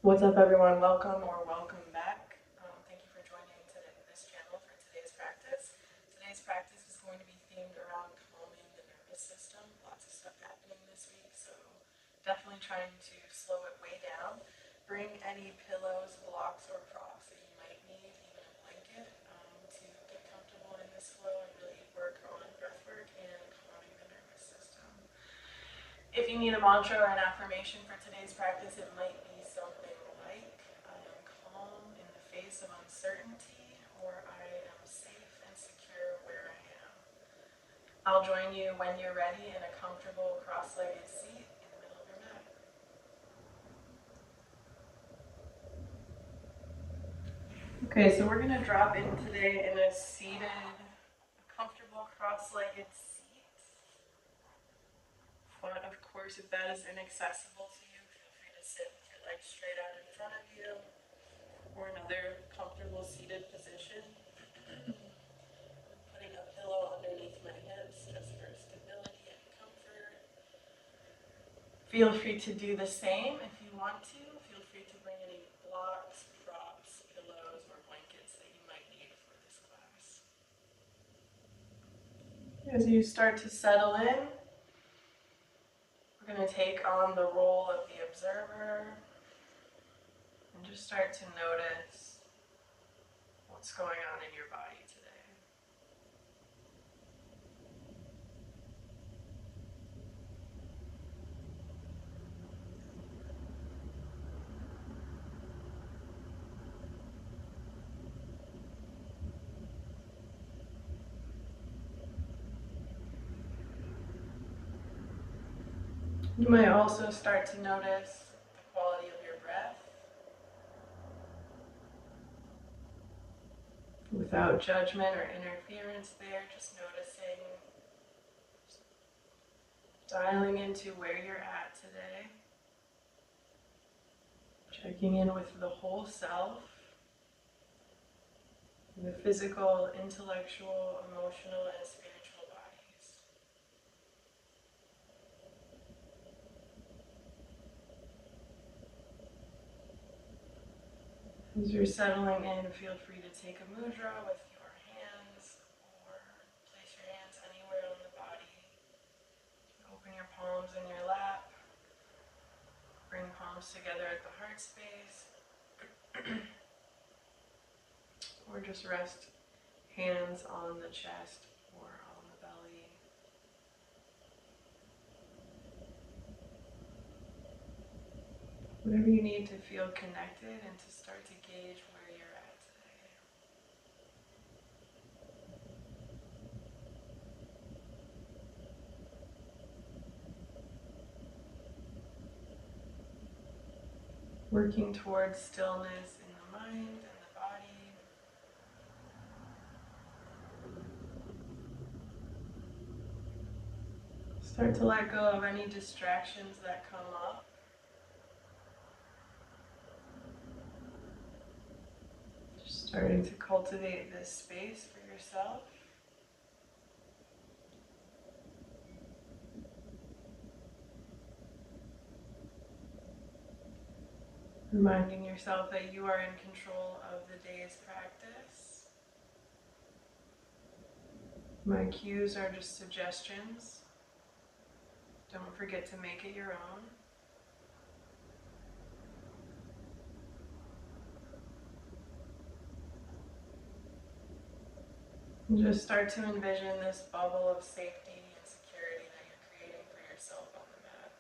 What's up, everyone? Welcome or welcome back. Thank you for joining this channel for today's practice. Today's practice is going to be themed around calming the nervous system. Lots of stuff happening this week, so definitely trying to slow it way down. Bring any pillows, blocks, or props that you might need, even a blanket, to get comfortable in this flow and really work on breath work and calming the nervous system. If you need a mantra or an affirmation for today's practice, it might be something like, I am calm in the face of uncertainty, or I am safe and secure where I am. I'll join you when you're ready in a comfortable cross-legged seat in the middle of your mat. Okay, so we're going to drop in today in a seated, comfortable cross-legged seat. But of course, if that is inaccessible to you, feel free to sit with your legs straight out in front of you, or another comfortable seated position. Putting a pillow underneath my hips just for stability and comfort. Feel free to do the same if you want to. Feel free to bring any blocks, props, pillows, or blankets that you might need for this class. As you start to settle in, we're going to take on the role of the observer and just start to notice what's going on in your body today. You might also start to notice the quality of your breath. Without judgment or interference there, just noticing, dialing into where you're at today. Checking in with the whole self, the physical, intellectual, emotional, and spiritual bodies. As you're settling in, feel free to take a mudra with your hands or place your hands anywhere on the body. Open your palms in your lap. Bring palms together at the heart space. Or just rest hands on the chest or on the belly. Whatever you need to feel connected and to start to gauge where you're at today. Working towards stillness in the mind and the body. Start to let go of any distractions that come up. Just starting to cultivate this space for yourself. Reminding yourself that you are in control of the day's practice. My cues are just suggestions. Don't forget to make it your own. And just start to envision this bubble of safety and security that you're creating for yourself on the mat.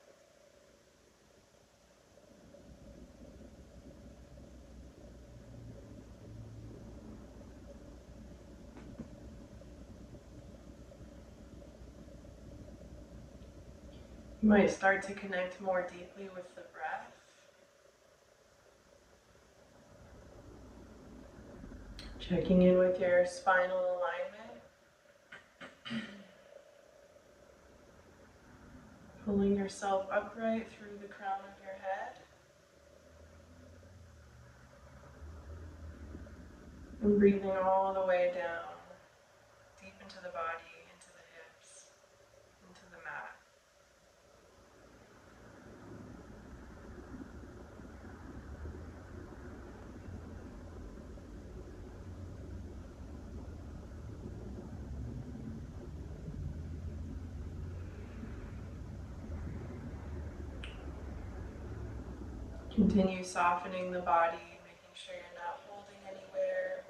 You might start to connect more deeply with the breath. Checking in with your spinal alignment. Pulling yourself upright through the crown of your head. And breathing all the way down, deep into the body, into the hips, into the mat. Continue softening the body, making sure you're not holding anywhere,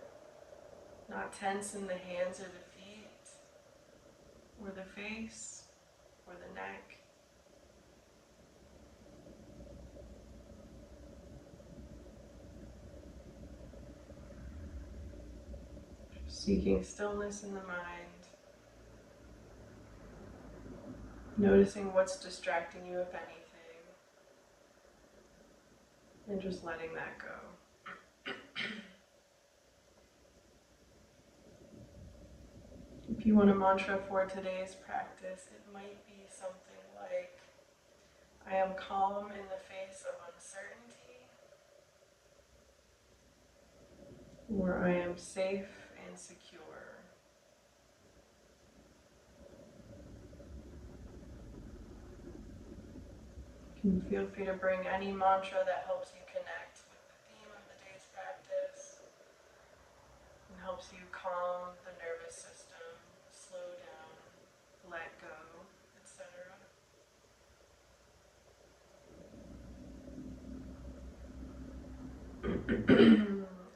not tense in the hands or the feet, or the face, or the neck. Seeking stillness in the mind, noticing what's distracting you, if anything, and just letting that go. If you want a mantra for today's practice, it might be something like, I am calm in the face of uncertainty, or I am safe and secure. You can feel free to bring any mantra that helps you connect with the theme of the day's practice and helps you calm the nervous system, slow down, let go, etc.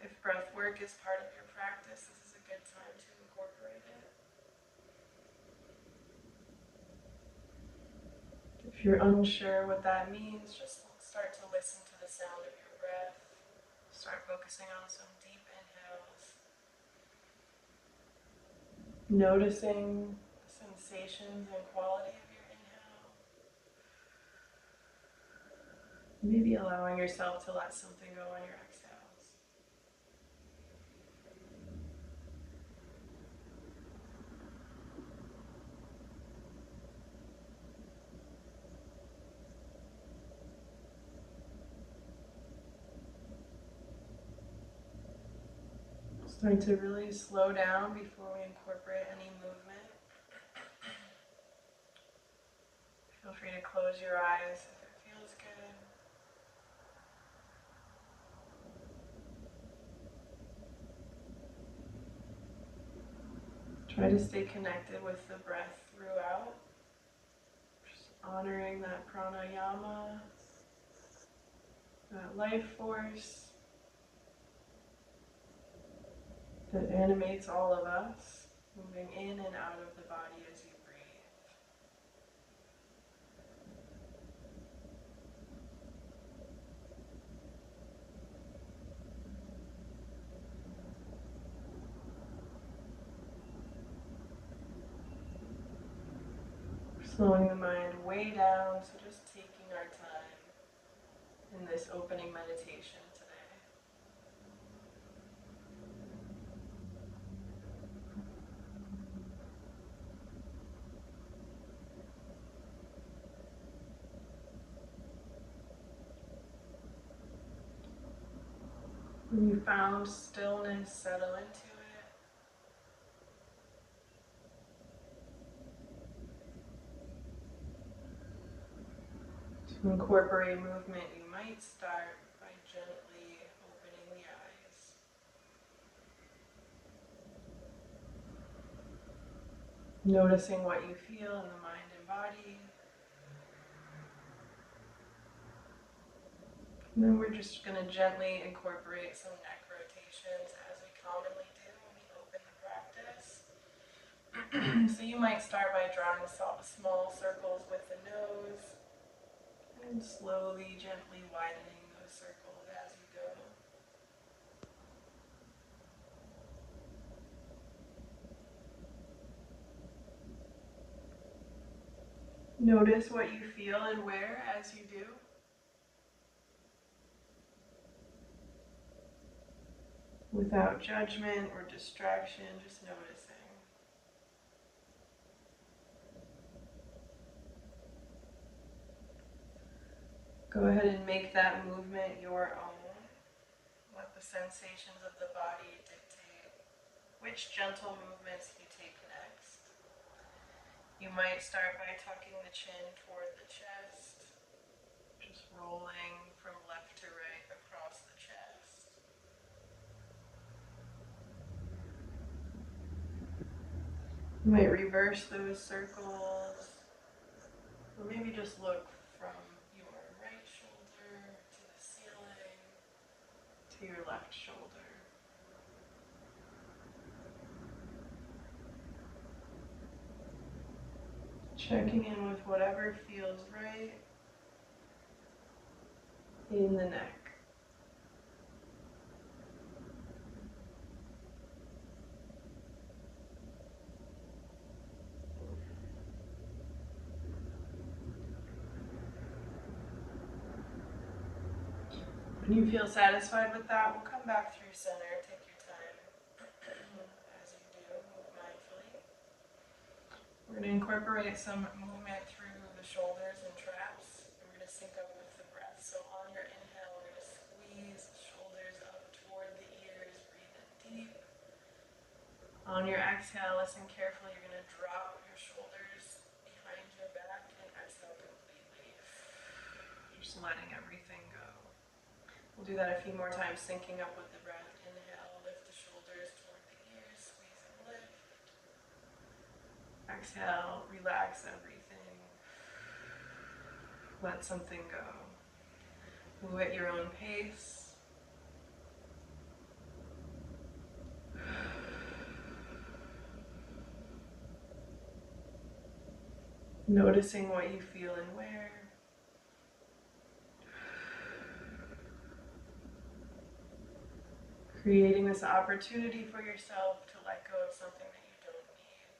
If breath work is part of your practice, this is a good time to incorporate it. If you're unsure what that means, just start to listen to the sound of your breath. Start focusing on some deep inhales. Noticing the sensations and quality of your inhale. Maybe allowing yourself to let something go on your exhales. Start to really slow down before we incorporate any movement. Feel free to close your eyes if it feels good. Try to stay connected with the breath throughout. Just honoring that pranayama, that life force that animates all of us, moving in and out of the body as you breathe. Slowing the mind way down, so just taking our time in this opening meditation today. When you found stillness, settle into it. To incorporate movement, you might start by gently opening the eyes. Noticing what you feel in the mind and body. And then we're just going to gently incorporate some neck rotations as we commonly do when we open the practice. So you might start by drawing small circles with the nose and slowly, gently widening those circles as you go. Notice what you feel and where as you do. Without judgment or distraction, just noticing. Go ahead and make that movement your own. Let the sensations of the body dictate which gentle movements you take next. You might start by tucking the chin toward the chest, just rolling from left to right across the chest. You might reverse those circles, or maybe just look from your right shoulder to the to your left shoulder. Checking in with whatever feels right in the neck. When you feel satisfied with that, we'll come back through center. Take your time as you do, move mindfully. We're going to incorporate some movement through the shoulders and traps, and we're going to sync up with the breath. So on your inhale, we're going to squeeze the shoulders up toward the ears, breathe in deep. On your exhale, listen carefully, you're going to drop your shoulders behind your back and exhale completely. Just letting everything go. We'll do that a few more times, syncing up with the breath. Inhale, lift the shoulders toward the ears, squeeze and lift. Exhale, relax everything. Let something go. Move at your own pace. Noticing what you feel and where. Creating this opportunity for yourself to let go of something that you don't need.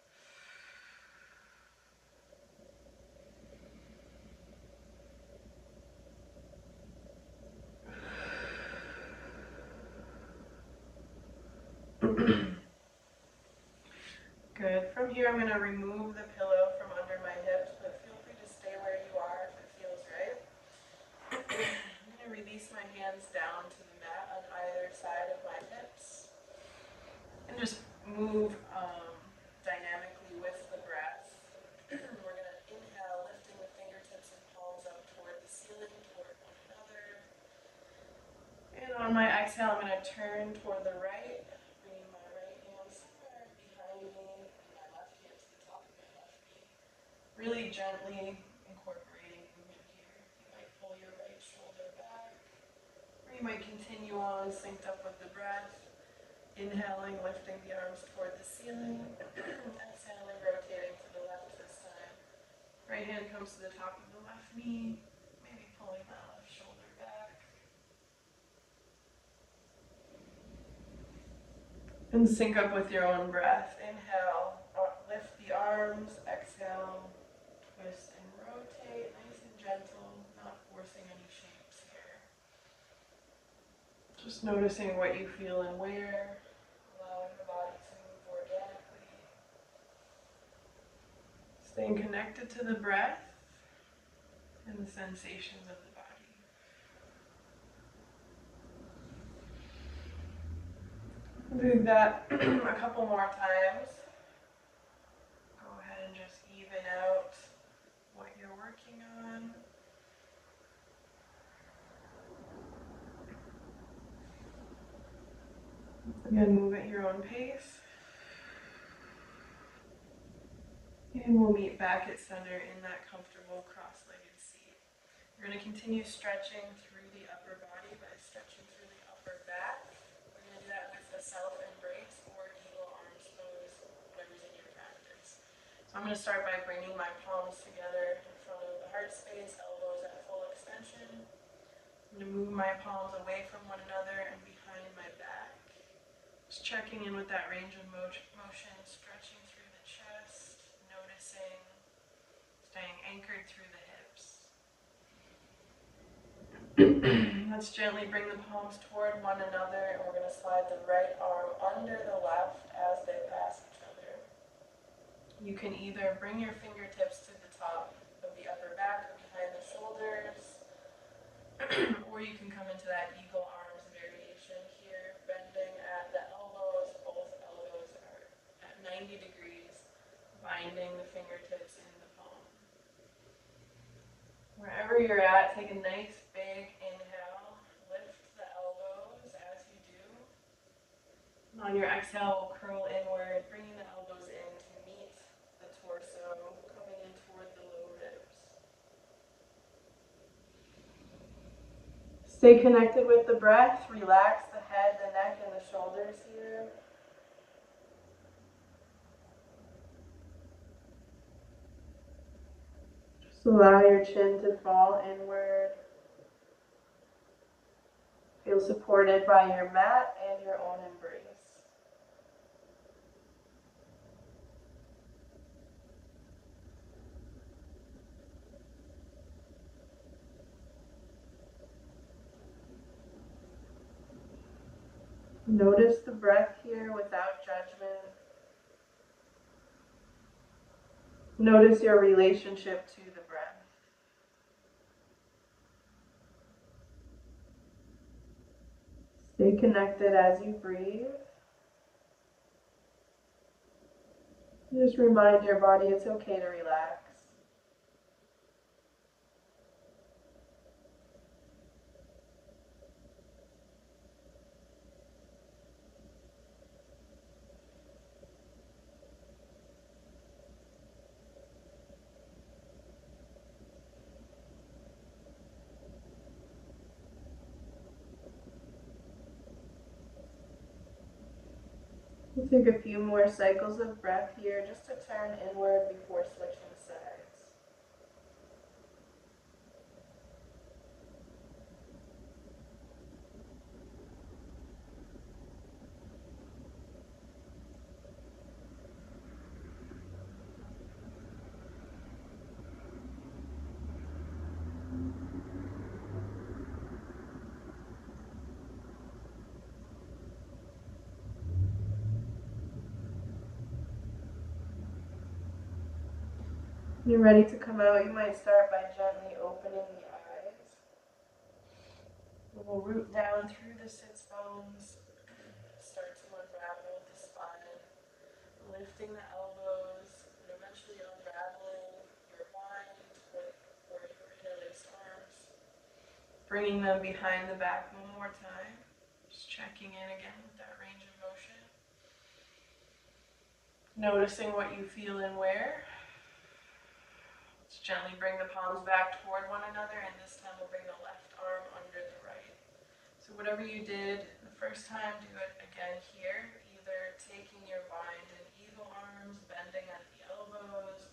Good. From here, I'm going to remove the pillow from under my hips, but feel free to stay where you are if it feels right. I'm going to release my hands down to the mat on either side of my hips and just move dynamically with the breath. We're going to inhale, lifting the fingertips and palms up toward the ceiling, toward one another. And on my exhale, I'm going to turn toward the right, bringing my right hand somewhere behind me and my left hand to the top of my left knee. Really gently incorporating movement here. You might pull your right shoulder back, or you might continue on synced up with the breath. Inhaling, lifting the arms toward the ceiling. Exhaling, rotating to the left this time. Right hand comes to the top of the left knee, maybe pulling that left shoulder back. And sync up with your own breath. Inhale, lift the arms. Exhale, twist and rotate, nice and gentle, not forcing any shapes here. Just noticing what you feel and where, allowing the body to move organically. Staying connected to the breath and the sensations of the body. Do that a couple more times. Go ahead and just even out what you're working on. Again, move at your own pace. And we'll meet back at center in that comfortable cross-legged seat. We're going to continue stretching through the upper body by stretching through the upper back. We're going to do that with a self-embrace or eagle arms pose, whatever's in your practice. So I'm going to start by bringing my palms together in front of the heart space, elbows at full extension. I'm going to move my palms away from one another and behind my back. Just checking in with that range of motion, stretching through the chest, noticing, staying anchored through the hips. Let's gently bring the palms toward one another, and we're going to slide the right arm under the left as they pass each other. You can either bring your fingertips to the top of the upper back or behind the shoulders, or you can come into that eagle arms variation here, bending at the elbows. Both elbows are at 90 degrees, binding the fingertips in the palm. Wherever you're at, take a nice big inhale. Lift the elbows as you do. And on your exhale, we'll curl inward, bringing the elbows in to meet the torso, coming in toward the low ribs. Stay connected with the breath. Relax the head, the neck, and the shoulders here. Just allow your chin to fall inward. Feel supported by your mat and your own embrace. Notice the breath here without judgment. Notice your relationship to the breath. Stay connected as you breathe. Just remind your body it's okay to relax. We'll take a few more cycles of breath here just to turn inward before switching sides. When you're ready to come out, you might start by gently opening the eyes. We'll root down through the sits bones, start to unravel the spine, lifting the elbows, and eventually unraveling your mind or your interlaced arms. Bringing them behind the back one more time. Just checking in again with that range of motion. Noticing what you feel and where. Let's gently bring the palms back toward one another, and this time we'll bring the left arm under the right. So whatever you did the first time, do it again here. Either taking your bind and eagle arms, bending at the elbows,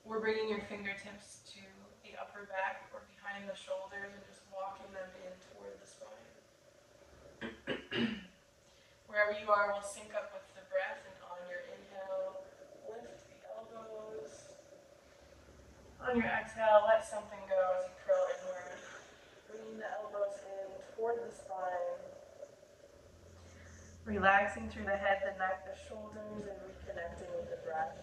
or bringing your fingertips to the upper back or behind the shoulders and just walking them in toward the spine. Wherever you are, we'll sync up with the breath, and on your inhale, lift the elbows. On your exhale, let something go as you curl inward, bringing the elbows in toward the spine, relaxing through the head, the neck, the shoulders, and reconnecting with the breath.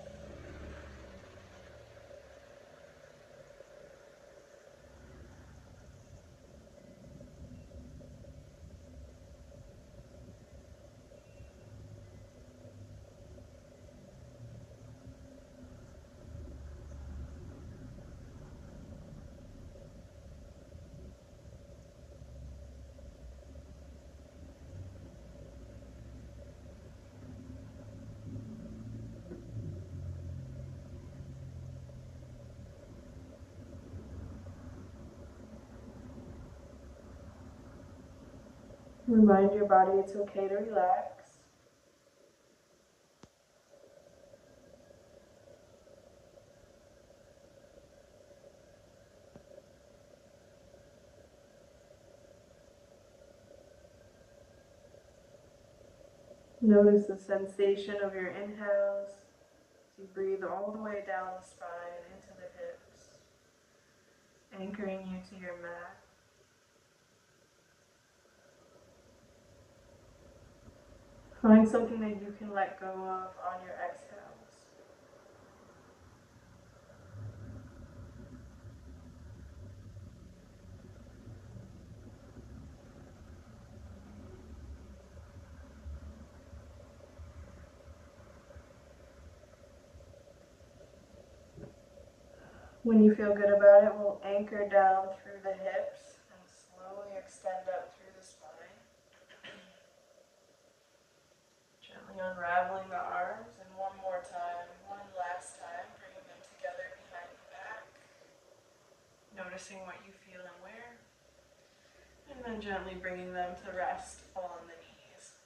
Remind your body it's okay to relax. Notice the sensation of your inhales as you breathe all the way down the spine into the hips, anchoring you to your mat. Find something that you can let go of on your exhales. When you feel good about it, we'll anchor down through the hips and slowly extend up through the spine. Gently unraveling the arms, and one more time, one last time, bringing them together behind the back. Noticing what you feel and where. And then and gently bringing them to rest on the knees.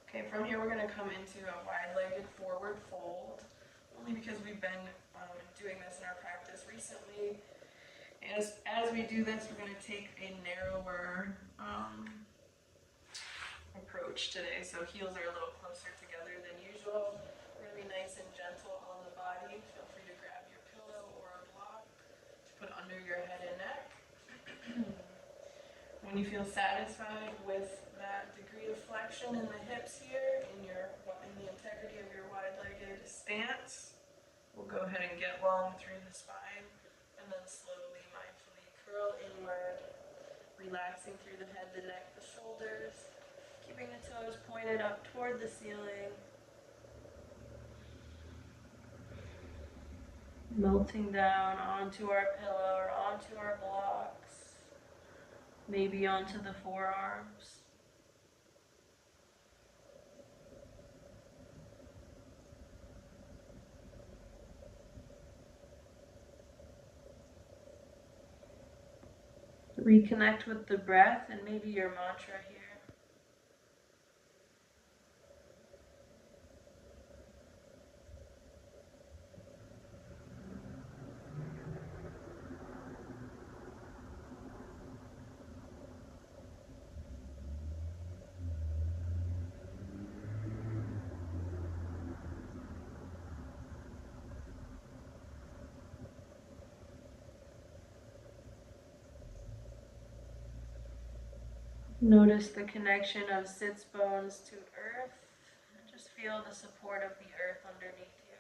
Okay, from here we're going to come into a wide-legged forward fold, only because we've been doing this in our practice recently. As we do this, we're going to take a narrower approach today. So heels are a little closer together than usual. We're going to be nice and gentle on the body. Feel free to grab your pillow or a block to put under your head and neck. When you feel satisfied with that degree of flexion in the hips here, in the integrity of your wide-legged stance, we'll go ahead and get long through the spine, and then slowly, mindfully curl inward, relaxing through the head, the neck, the shoulders, keeping the toes pointed up toward the ceiling, melting down onto our pillow or onto our blocks, maybe onto the forearms. Reconnect with the breath and maybe your mantra here. Notice the connection of sits bones to earth, and just feel the support of the earth underneath you.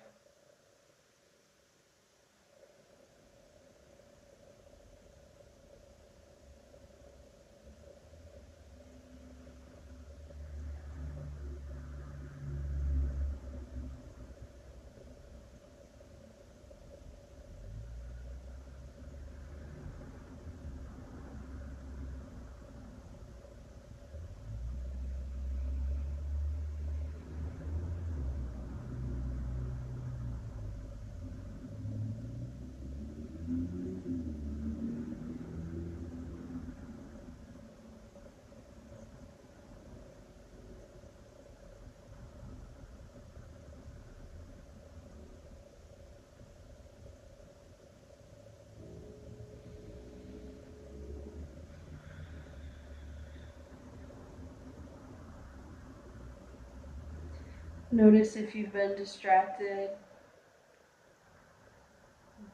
Notice if you've been distracted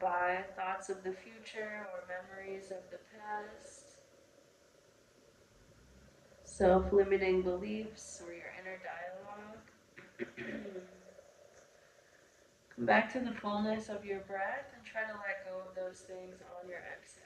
by thoughts of the future or memories of the past, self-limiting beliefs, or your inner dialogue. Come back to the fullness of your breath and try to let go of those things on your exhale.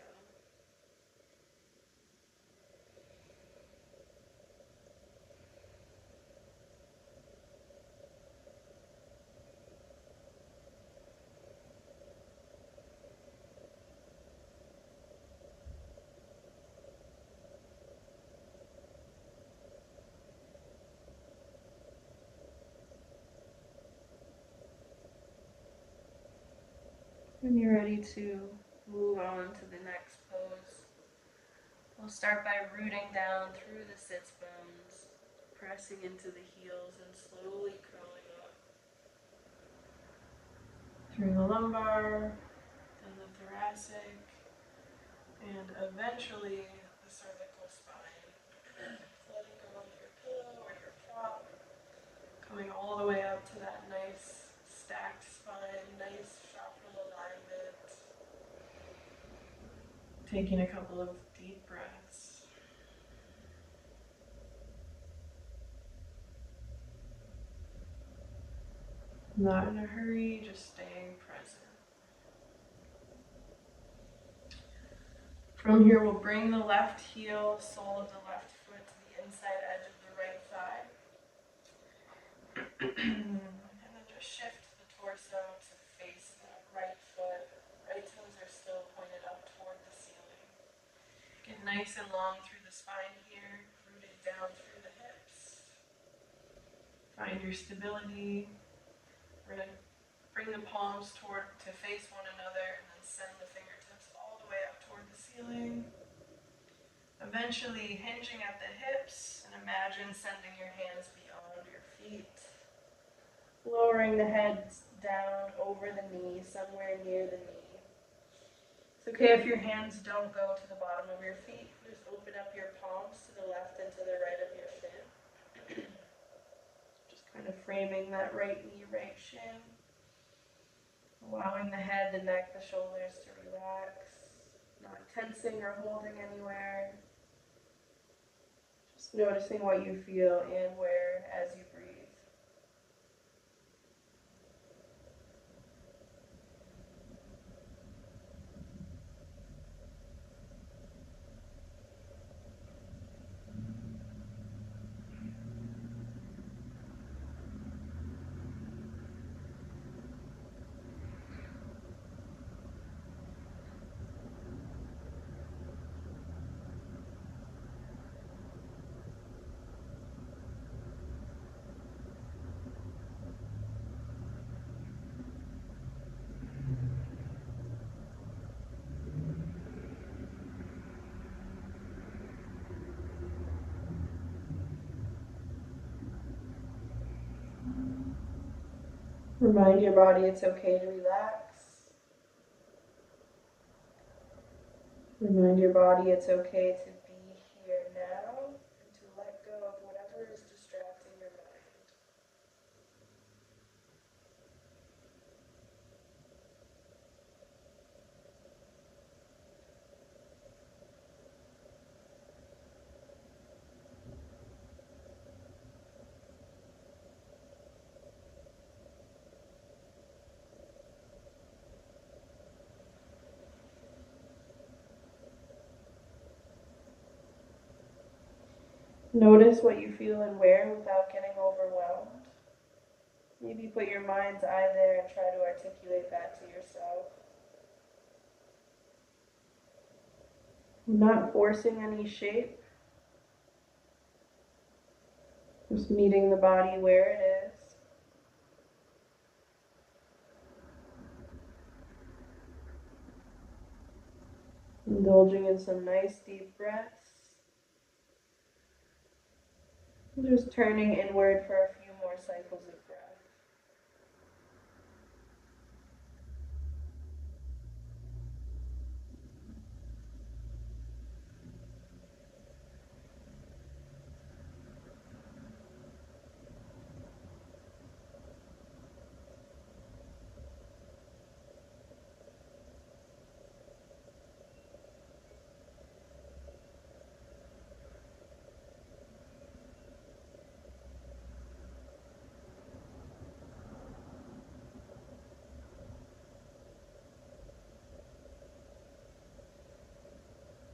When you're ready to move on to the next pose, we'll start by rooting down through the sits bones, pressing into the heels and slowly curling up through the lumbar, then the thoracic, and eventually the cervical spine. Letting go of your pillow or your prop, coming all the way up to that nice stacked spine, nice chakra alignment. Taking a couple of deep breaths. Not in a hurry, just staying present. From here, we'll bring the left heel, sole of the left foot to the inside edge of the right thigh. And then just shift the torso to face that right foot. Right toes are still pointed up toward the ceiling. Get nice and long through the spine here, rooted down through the hips. Find your stability. We're going to bring the palms to face one another and then send the fingertips all the way up toward the ceiling. Eventually hinging at the hips, and imagine sending your hands beyond your feet. Lowering the head down over the knee, somewhere near the knee. It's okay if your hands don't go to the bottom of your feet. Just open up your palms to the left and to the right of your shin. Just kind of framing that right knee, right shin. Allowing the head, the neck, the shoulders to relax. Not tensing or holding anywhere. Just noticing what you feel and where as you breathe. Remind your body it's okay to relax. Remind your body it's okay to be here now and to let go of whatever is distracting your mind. Notice what you feel and where without getting overwhelmed. Maybe put your mind's eye there and try to articulate that to yourself. Not forcing any shape, just meeting the body where it is. Indulging in some nice deep breaths. Just turning inward for a few more cycles of breath.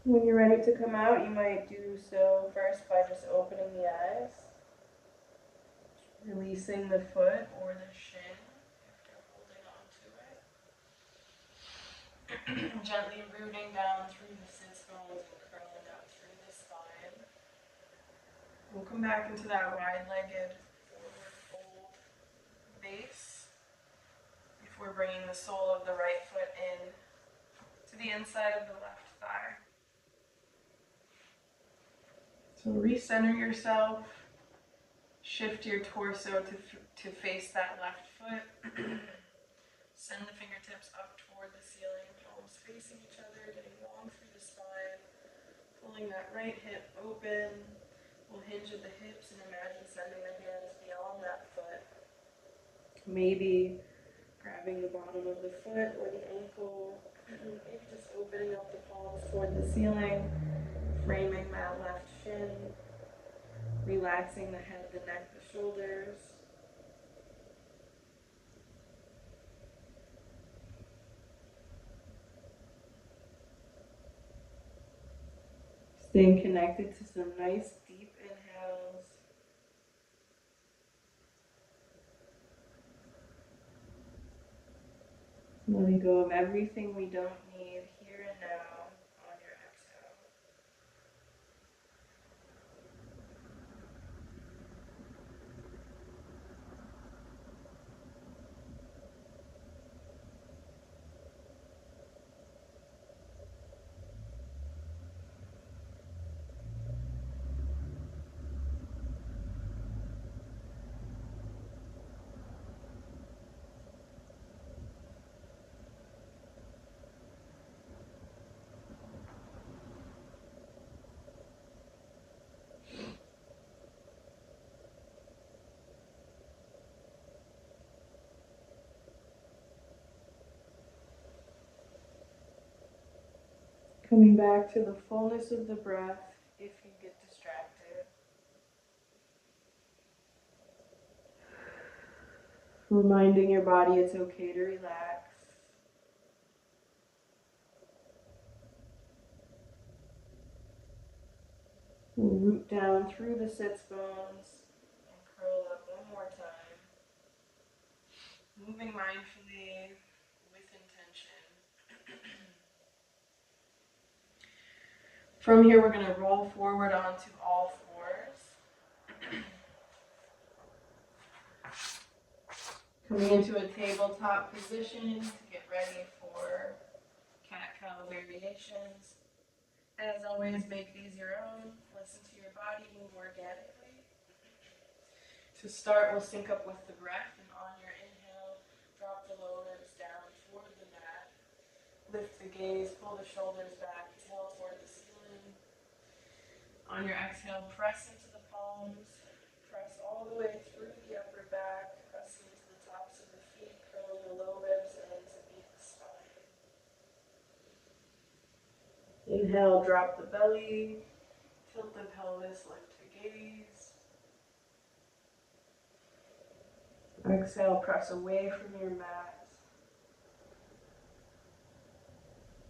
When you're ready to come out, you might do so first by just opening the eyes, releasing the foot or the shin if you're holding on to it. Gently rooting down through the sits bones and curling up through the spine. We'll come back into that wide-legged forward fold base before bringing the sole of the right foot in to the inside of the left thigh. So recenter yourself, shift your torso to face that left foot. Send the fingertips up toward the ceiling, palms facing each other, getting long through the spine, pulling that right hip open. We'll hinge at the hips and imagine sending the hands beyond that foot. Maybe grabbing the bottom of the foot or the ankle, maybe just opening up the palms toward the ceiling, framing that left shin, relaxing the head, the neck, the shoulders. Staying connected to some nice deep inhales. Letting go of everything we don't need here and now on your exhale. Coming back to the fullness of the breath if you get distracted. Reminding your body it's okay to relax. And root down through the sits bones and curl up one more time. Moving mindfully with intention. From here, we're going to roll forward onto all fours. Coming into a tabletop position to get ready for cat-cow variations. As always, make these your own. Listen to your body, move organically. To start, we'll sync up with the breath, and on your inhale, drop the lower ribs down toward the mat. Lift the gaze, pull the shoulders back, tail toward the ceiling. On your exhale, press into the palms. Press all the way through the upper back, pressing into the tops of the feet, curling the low ribs in to meet the spine. Inhale, drop the belly, tilt the pelvis, lift the gaze. Exhale, press away from your mat.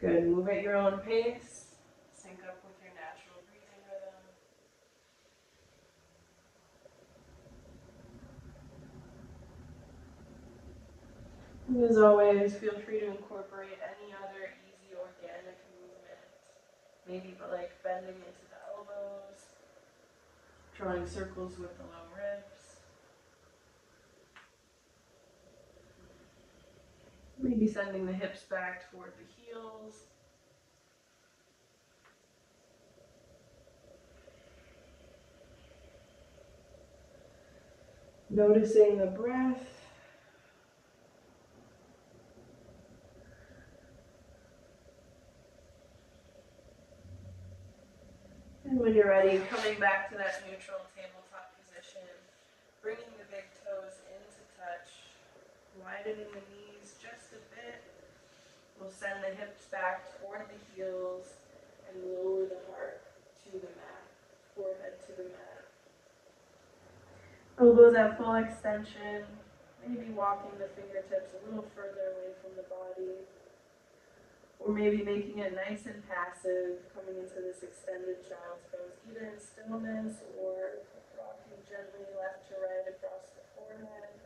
Good, move at your own pace. Sync up with your natural breathing rhythm. And as always, feel free to incorporate any other easy organic movement. Maybe like bending into the elbows, drawing circles with the low ribs. Maybe sending the hips back toward the heels. Noticing the breath. And when you're ready, coming back to that neutral tabletop position, bringing the big toes into touch, widening the knees just a bit. We'll send the hips back toward the heels and lower the heart to the mat, forehead to the mat. Elbows at full extension, maybe walking the fingertips a little further away from the body. Or maybe making it nice and passive, coming into this extended child's pose, either in stillness or rocking gently left to right across the forehead.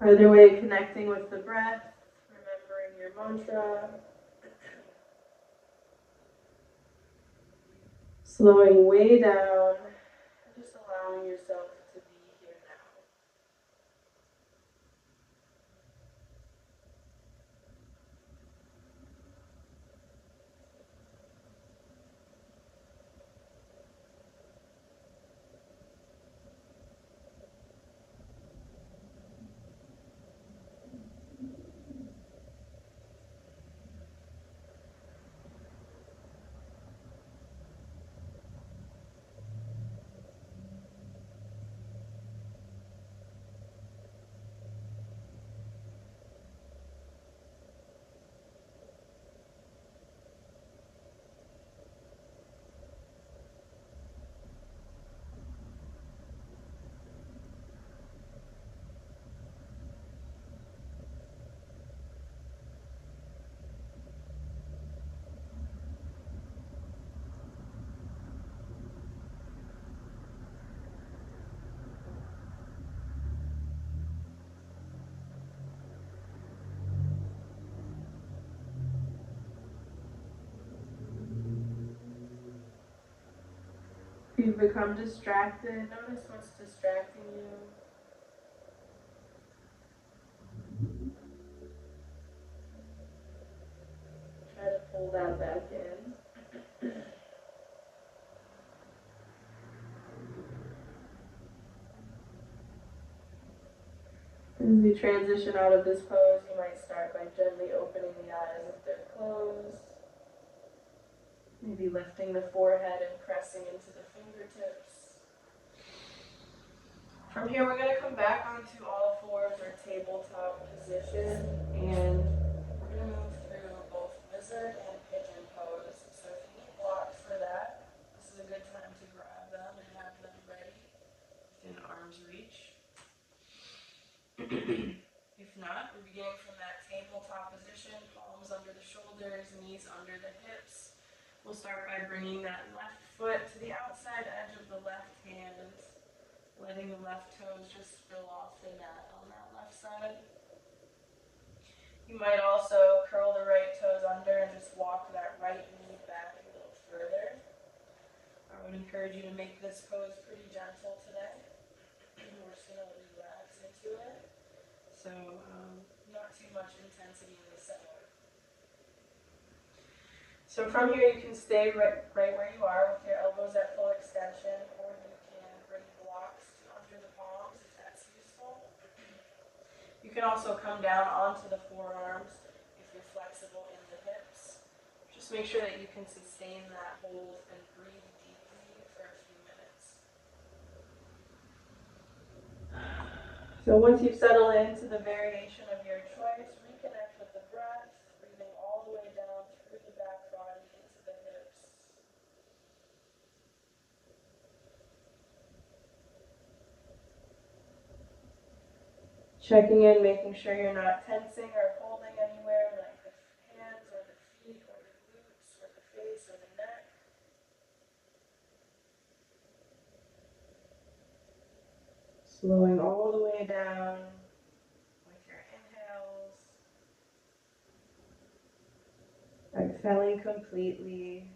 Either way, connecting with the breath, remembering your mantra. Slowing way down, just allowing yourself to be here now. If you've become distracted, notice what's distracting you. Try to pull that back in. As we transition out of this pose, you might start by gently opening the eyes if they're closed. Maybe lifting the forehead and pressing into the fingertips. From here, we're going to come back onto all fours or tabletop position, and we're going to move through If not, we're beginning from that tabletop position, palms under the shoulders, knees under the hips. We'll start by bringing that left foot to the outside edge of the left hand, letting the left toes just spill off the mat on that left side. You might also curl the right toes under and just walk that right knee back a little further. I would encourage you to make this pose pretty gentle today. We're just going to relax into it. So not too much intensity in the center. So from here you can stay right where you are with your elbows at full extension, or you can bring blocks to under the palms if that's useful. You can also come down onto the forearms if you're flexible in the hips. Just make sure that you can sustain that hold and breathe deeply for a few minutes. So once you've settled into the variation of your choice, reconnect with the breath, breathing all the way down through the back body into the hips. Checking in, making sure you're not tensing or holding anywhere, like the hands or the feet or the glutes or the face or the neck. Slowing all the way down with your inhales. Exhaling completely.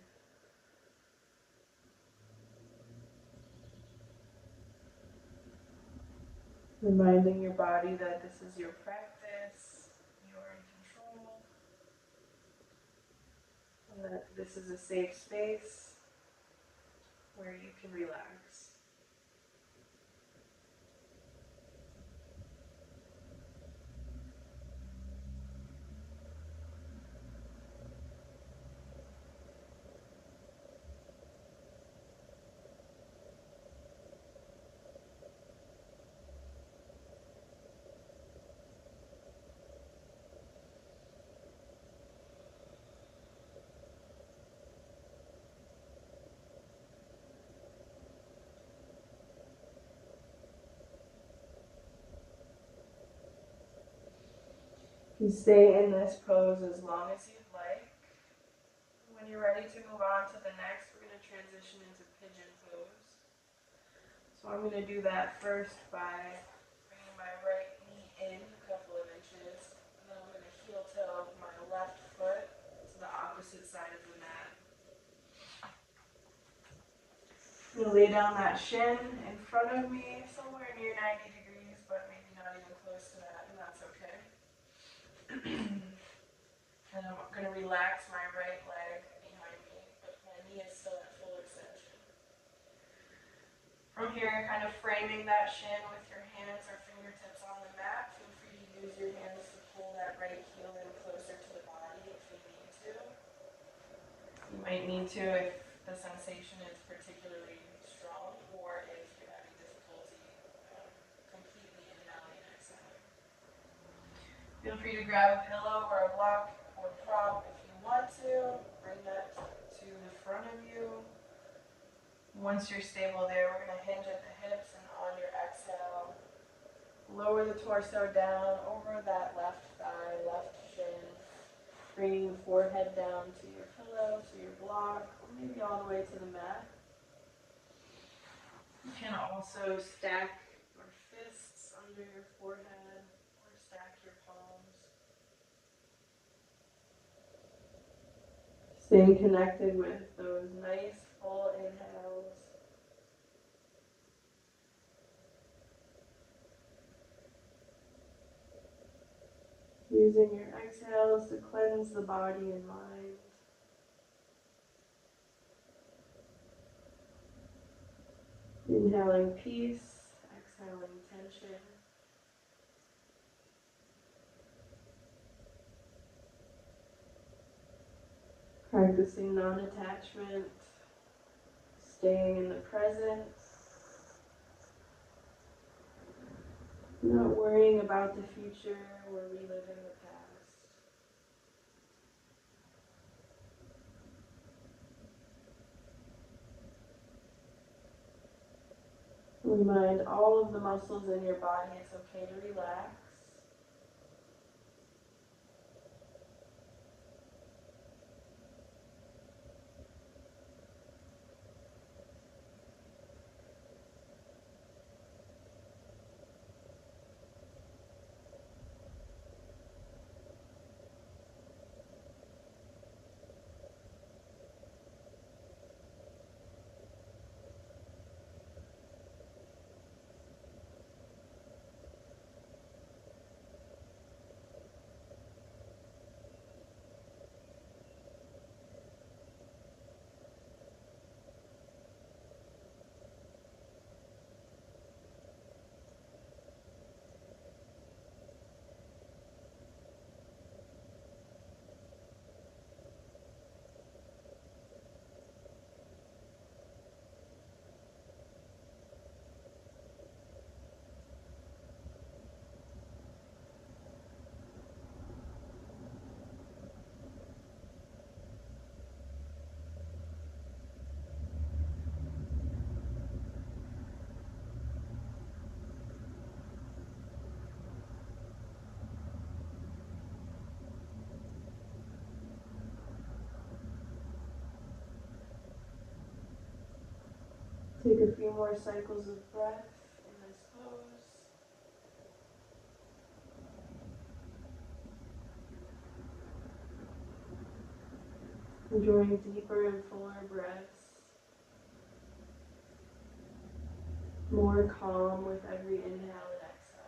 Reminding your body that this is your practice, you're in control, and that this is a safe space where you can relax. You stay in this pose as long as you'd like. When you're ready to move on to the next, we're going to transition into pigeon pose. So I'm going to do that first by bringing my right knee in a couple of inches, and then I'm going to heel toe my left foot to the opposite side of the mat. I'm going to lay down that shin in front of me, somewhere near 90 degrees, but maybe not even close to that, and that's okay. And I'm going to relax my right leg behind me, but my knee is still at full extension. From here, kind of framing that shin with your hands or fingertips on the mat. Feel free to use your hands to pull that right heel in closer to the body if you need to. You might need to if the sensation is particularly strong, or if you're having difficulty completely inhaling and exhaling. Feel free to grab a pillow or a block or prop if you want to. Bring that to the front of you. Once you're stable there, we're going to hinge at the hips, and on your exhale, lower the torso down over that left thigh, left shin, bringing the forehead down to your pillow, to your block, or maybe all the way to the mat. You can also stack your fists under your forehead or stack your palms. Staying connected with those nice full inhales. Using your exhales to cleanse the body and mind. Inhaling peace, exhaling tension. Practicing non-attachment, staying in the present, not worrying about the future or reliving the past. Remind all of the muscles in your body it's okay to relax. Take a few more cycles of breath in this pose. Enjoying deeper and fuller breaths. More calm with every inhale and exhale.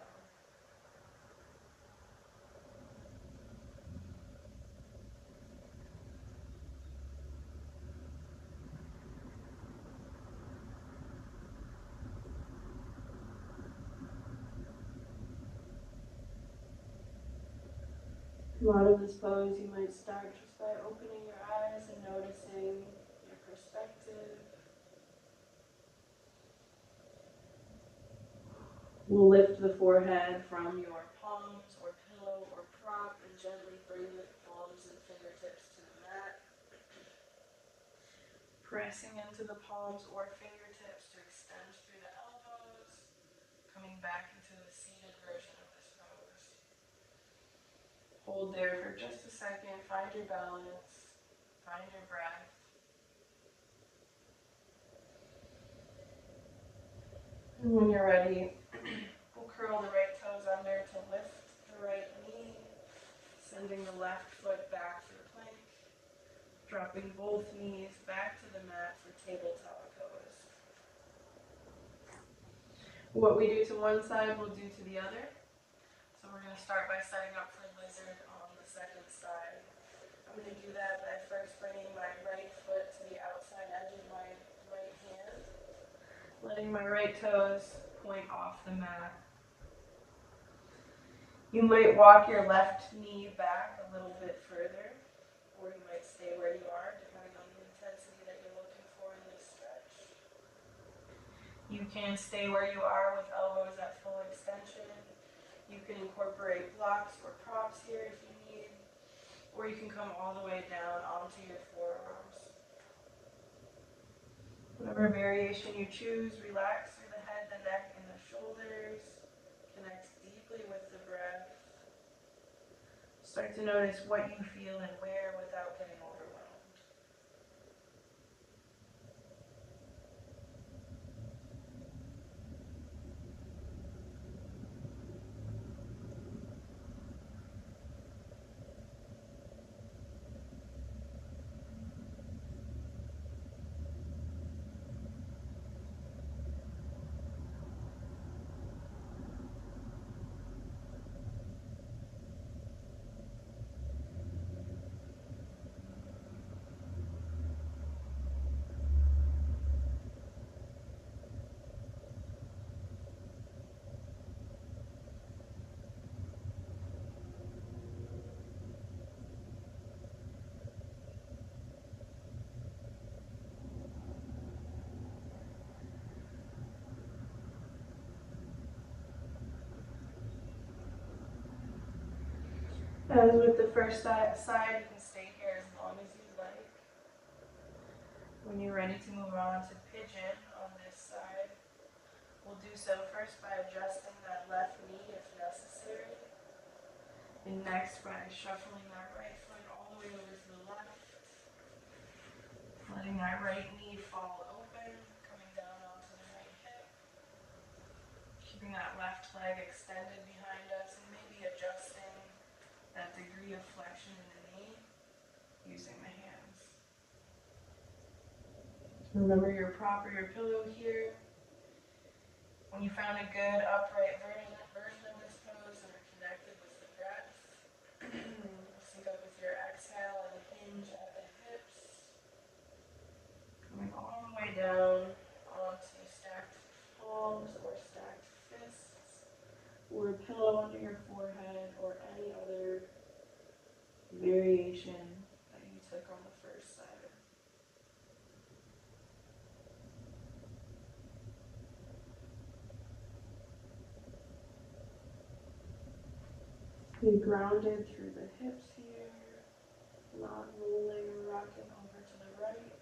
A lot of this pose, you might start just by opening your eyes and noticing your perspective. We'll lift the forehead from your palms or pillow or prop and gently bring the palms and fingertips to the mat. Pressing into the palms or fingertips to extend through the elbows. Coming back into the seated version of this pose. Hold there for just a second, find your balance, find your breath. And when you're ready, we'll curl the right toes under to lift the right knee, sending the left foot back for plank, dropping both knees back to the mat for tabletop pose. What we do to one side, we'll do to the other. So we're going to start by setting up for lizard on the second side. I'm going to do that by first bringing my right foot to the outside edge of my right hand, letting my right toes point off the mat. You might walk your left knee back a little bit further, or you might stay where you are, depending on the intensity that you're looking for in this stretch. You can stay where you are with elbows at full extension. You can incorporate blocks or props here if you need, or you can come all the way down onto your forearms. Whatever variation you choose, relax through the head, the neck, and the shoulders. Connect deeply with the breath. Start to notice what you feel and where without getting overwhelmed. As with the first side, you can stay here as long as you like. When you're ready to move on to pigeon on this side, we'll do so first by adjusting that left knee if necessary. And next by shuffling that right foot all the way over to the left. Letting that right knee fall open, coming down onto the right hip. Keeping that left leg extended behind us and maybe adjusting that degree of flexion in the knee using the hands. Remember your prop or your pillow here. When you found a good upright version of this pose and are connected with the breath, sync up with your exhale and hinge at the hips. Coming all the way down onto stacked palms or stacked fists, or a pillow under your forehead, or any other variation that you took on the first side. Be grounded through the hips here, not rolling or rocking over to the right.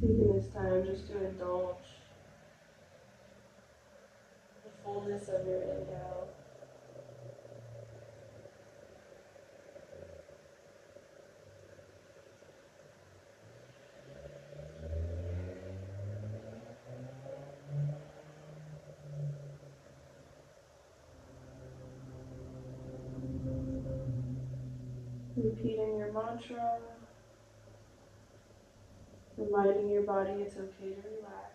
Taking this time just to indulge the fullness of your inhale. Repeating your mantra, reminding your body it's okay to relax.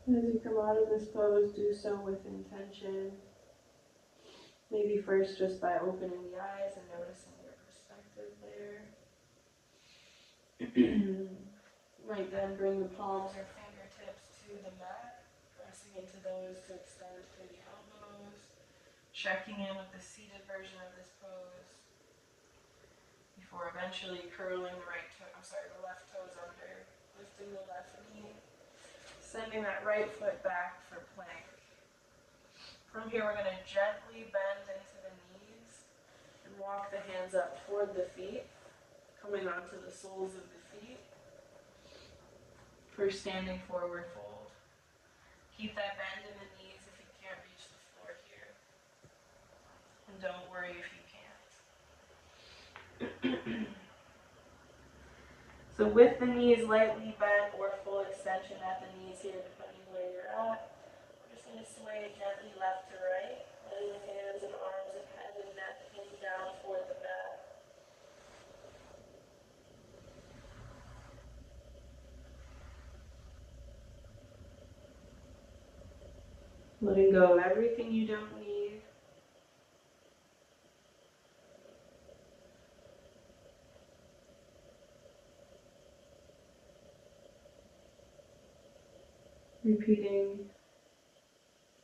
As you come out of this pose, do so with intention. Maybe first just by opening the eyes and noticing your perspective there. You might then bring the palms or fingertips to the mat, pressing into those to extend through the elbows, checking in with the seated version of this pose before eventually curling the left toes under, lifting the left knee, sending that right foot back for plank. From here, we're going to gently bend into the knees and walk the hands up toward the feet, coming onto the soles of the feet for standing forward fold. Keep that bend in the knees if you can't reach the floor here. And don't worry if you can't. So with the knees lightly bent or full extension at the knees here, depending where you're at, we're just going to sway gently left to right, letting the hands and arms and head and neck hang down toward the mat. Letting go of everything you don't need. Repeating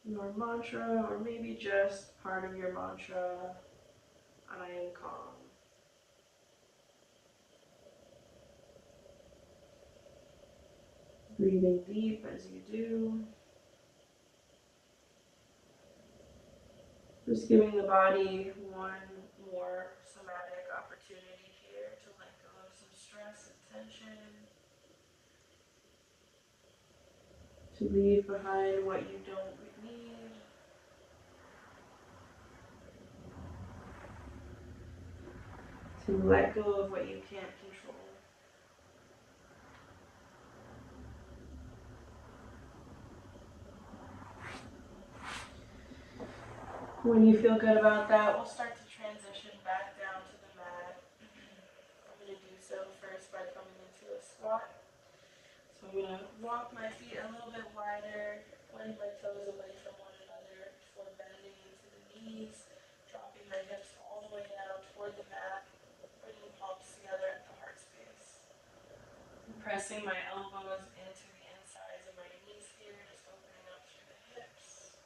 your mantra, or maybe just part of your mantra, I am calm. Breathing deep as you do. Just giving the body one more somatic opportunity here to let go of some stress and tension. To leave behind what you don't need. To let go of what you can't control. When you feel good about that, we'll start to transition back down to the mat. I'm going to do so first by coming into a squat. So I'm going to walk my feet a little bit wider, blend my toes away from one another before bending into the knees, dropping my hips all the way down toward the mat, bringing palms together at the heart space. I'm pressing my elbows into the insides of my knees here, just opening up through the hips.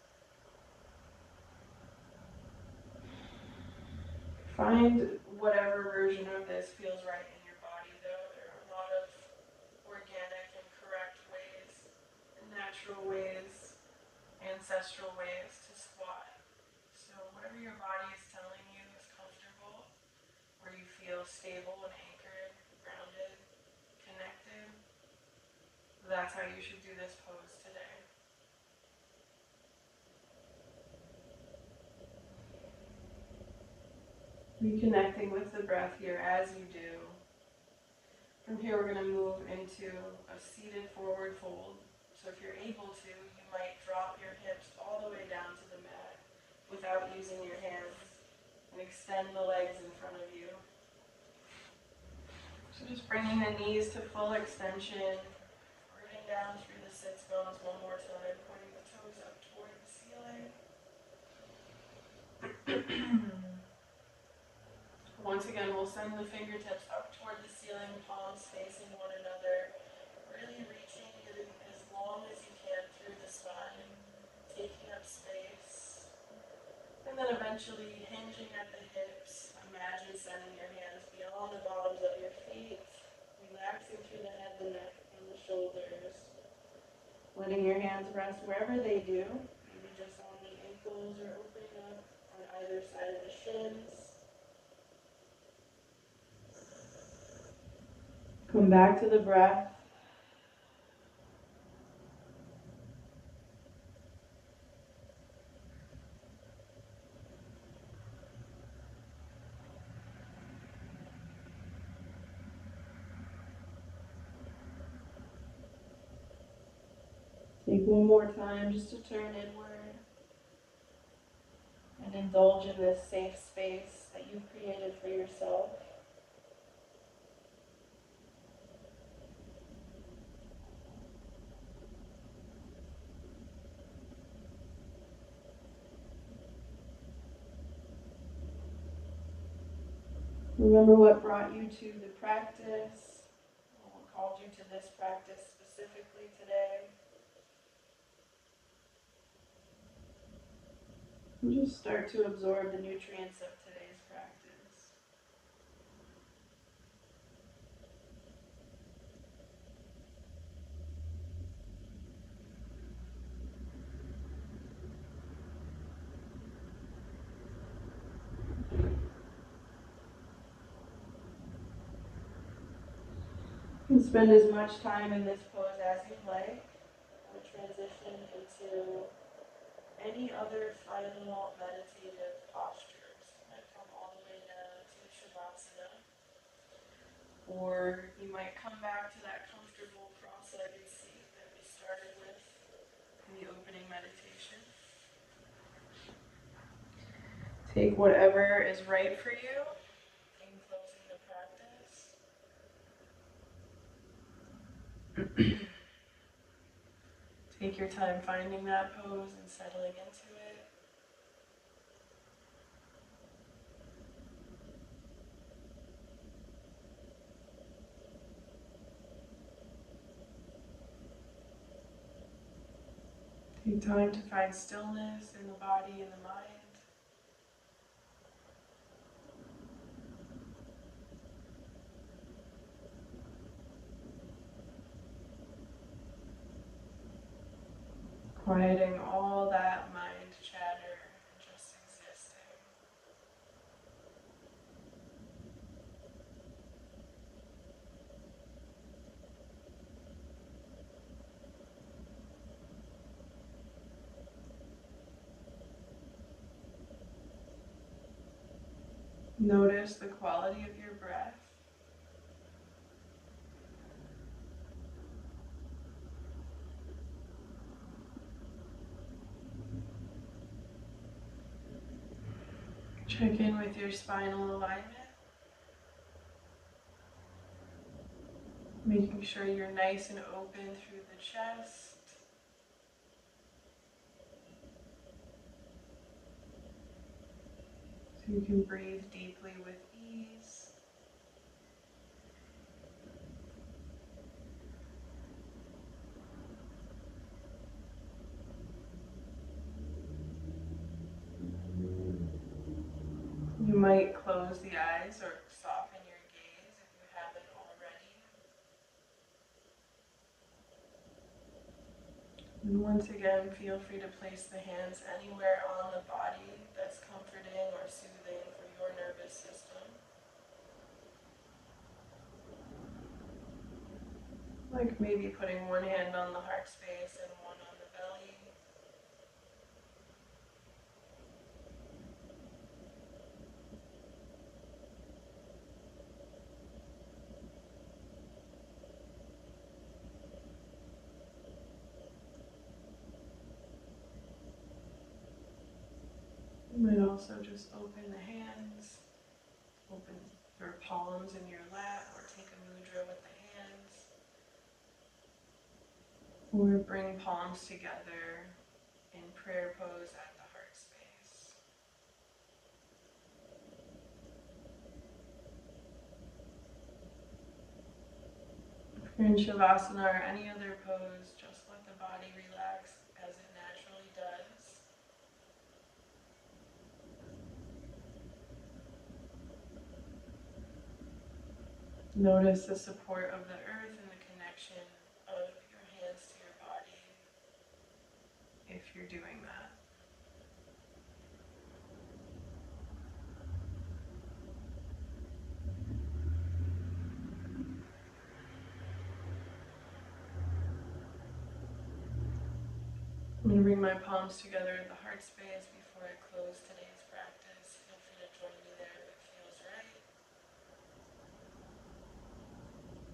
Find whatever version of this feels right in your body, though. There are a lot of organic and correct ways, and natural ways, ancestral ways to squat. So whatever your body is telling you is comfortable, where you feel stable and anchored, grounded, connected, that's how you should do this pose today. Reconnecting with the breath here as you do. From here, we're going to move into a seated forward fold. So if you're able to, you might drop your hips all the way down to the mat without using your hands and extend the legs in front of you. So just bringing the knees to full extension, rooting down through the sits bones one more time, pointing the toes up toward the ceiling. Once again, we'll send the fingertips up toward the ceiling, palms facing one another, really reaching as long as you can through the spine, taking up space, and then eventually hinging at the hips. Imagine sending your hands beyond the bottoms of your feet, relaxing through the head, the neck, and the shoulders. Letting your hands rest wherever they do, maybe just on the ankles or opening up on either side of the shins. Come back to the breath. Take one more time just to turn inward and indulge in this safe space that you've created for yourself. Remember what brought you to the practice, what called you to this practice specifically today. And just start to absorb the nutrients of today's practice. You can spend as much time in this pose as you like. We'll transition into any other final meditative postures. You might come all the way down to Shavasana, or you might come back to that comfortable cross-legged seat that we started with in the opening meditation. Take whatever is right for you in closing the practice. Take your time finding that pose and settling into it. Take time to find stillness in the body and the mind. Quieting all that mind chatter and just existing. Notice the quality of your breath. Check in with your spinal alignment. Making sure you're nice and open through the chest. So you can breathe deeply with ease. You might close the eyes or soften your gaze if you haven't already. And once again, feel free to place the hands anywhere on the body that's comforting or soothing for your nervous system. Like maybe putting one hand on the heart space and one on the belly. You might also just open the hands, open your palms in your lap, or take a mudra with the hands. Or bring palms together in prayer pose at the heart space. If you're in Shavasana or any other pose, just let the body relax as it naturally does. Notice the support of the earth and the connection of your hands to your body if you're doing that. I'm going to bring my palms together at the heart space before I close today's practice. Feel free to join me there if it feels right.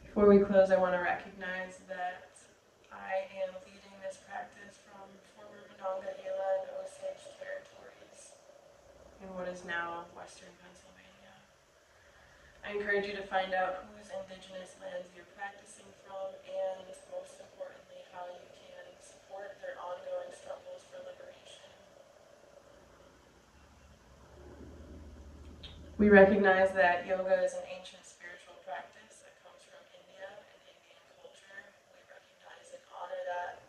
Before we close, I want to recognize that I am leading this practice from former Monongahela and Osage territories in what is now Western Pennsylvania. I encourage you to find out whose indigenous lands you're practicing from and, most importantly, how you can support their ongoing struggles for liberation. We recognize that yoga is an ancient spiritual practice that comes from India and Indian culture. We recognize and honor that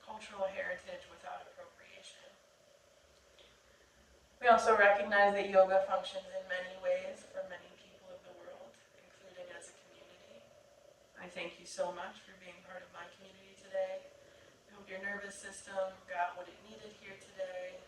cultural heritage without appropriation. We also recognize that yoga functions in many ways for many people of the world, including as a community. I thank you so much for being part of my community today. I hope your nervous system got what it needed here today,